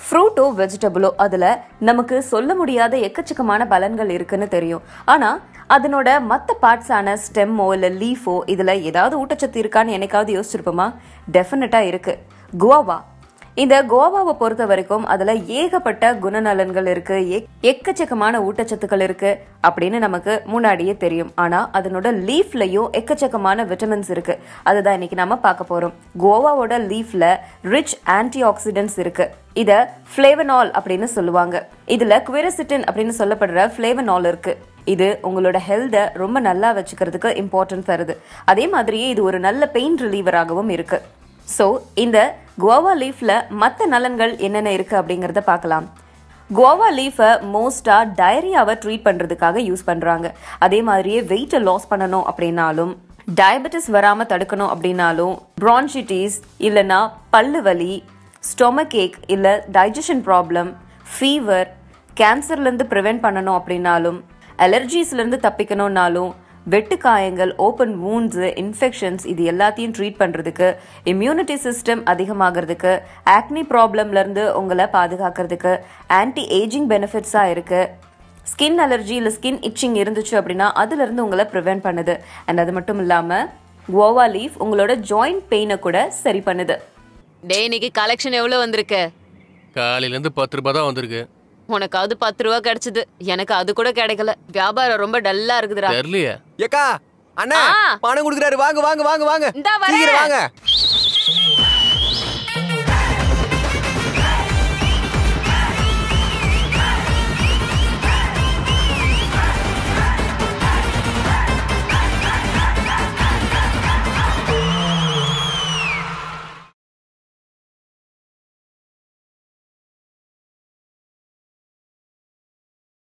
ஃப்ரூட்டோ வெஜிடபிளோ அதுல நமக்கு சொல்ல முடியாத எக்கச்சக்கமான பலன்கள் இருக்குன்னு தெரியும். ஆனா அதனோட மற்ற பார்ட்ஸான ஸ்டெம்மோ இல்லை லீஃபோ இதுல ஏதாவது ஊட்டச்சத்து இருக்கான்னு என்னைக்காவது யோசிச்சிருப்போமா? டெஃபினட்டா இருக்கு. குவாவா. இந்த குவாவாவை பொறுத்த வரைக்கும் அதுல ஏகப்பட்ட குணநலன்கள் இருக்கு, எக்கச்சக்கமான ஊட்டச்சத்துக்கள் இருக்கு அப்படின்னு நமக்கு முன்னாடியே தெரியும். ஆனா அதனோட லீஃப்லயும் எக்கச்சக்கமான விட்டமின்ஸ் இருக்கு. அதுதான் இன்னைக்கு நம்ம பார்க்க போறோம். குவாவாவோட லீஃப்ல ரிச் ஆன்டி ஆக்சிடென்ட்ஸ் இருக்கு. இத ஃபிளேவனால் அப்படின்னு சொல்லுவாங்க. இதுல குவெரசிட்டின் அப்படின்னு சொல்லப்படுற ஃபிளேவனால் இருக்கு. இது உங்களோட ஹெல்த்தை ரொம்ப நல்லா வச்சுக்கிறதுக்கு இம்பார்ட்டன்ஸ் தருது. அதே மாதிரியே இது ஒரு நல்ல பெயின் ரிலீவராகவும் இருக்கு. ஸோ இந்த குவாவா லீஃப்ல மற்ற நலன்கள் என்னென்ன இருக்கு அப்படிங்கிறத பார்க்கலாம். குவாவா லீஃபை மோஸ்டா டயரியாவை ட்ரீட் பண்றதுக்காக யூஸ் பண்றாங்க. அதே மாதிரியே வெயிட்டை லாஸ் பண்ணணும் அப்படின்னாலும், டயபெட்டிஸ் வராம தடுக்கணும் அப்படின்னாலும், பிரான்சிட்டிஸ் இல்லைன்னா பல்லு வலி, ஸ்டொமக் ஏக் இல்லை டைஜஷன் ப்ராப்ளம், ஃபீவர், கேன்சர்லேருந்து ப்ரிவென்ட் பண்ணணும் அப்படின்னாலும், அலர்ஜிஸ்லேருந்து தப்பிக்கணும்னாலும், வெட்டுக்காயங்கள், ஓப்பன் வூண்ட்ஸ், இன்ஃபெக்ஷன்ஸ் இது எல்லாத்தையும் ட்ரீட் பண்ணுறதுக்கு, இம்யூனிட்டி சிஸ்டம் அதிகமாகிறதுக்கு, ஆக்னி ப்ராப்ளம்லேருந்து உங்களை பாதுகாக்கிறதுக்கு, ஆன்டி ஏஜிங் பெனிஃபிட்ஸாக இருக்குது. ஸ்கின் அலர்ஜி இல்லை ஸ்கின் இச்சிங் இருந்துச்சு அப்படின்னா அதுலேருந்து உங்களை ப்ரிவென்ட் பண்ணுது. அண்ட் அது மட்டும் இல்லாமல் குவாவா லீஃப் உங்களோட ஜாயிண்ட் பெயினை கூட சரி பண்ணுது. டே, இன்னைக்கு கலெக்ஷன் எவ்வளோ வந்திருக்கு? காலையிலேருந்து 10 ரூபாய் தான் வந்திருக்கு. உனக்காவது 10 ரூபா கிடைச்சது, எனக்கு அது கூட கிடைக்கல. வியாபாரம் ரொம்ப டல்லா இருக்குதுடா. தெரியலையே. ஏக்கா, அண்ணா பணம் கொடுக்குறாரு, வாங்க வாங்க வாங்க வாங்க. இந்தா வரேன். வாங்க.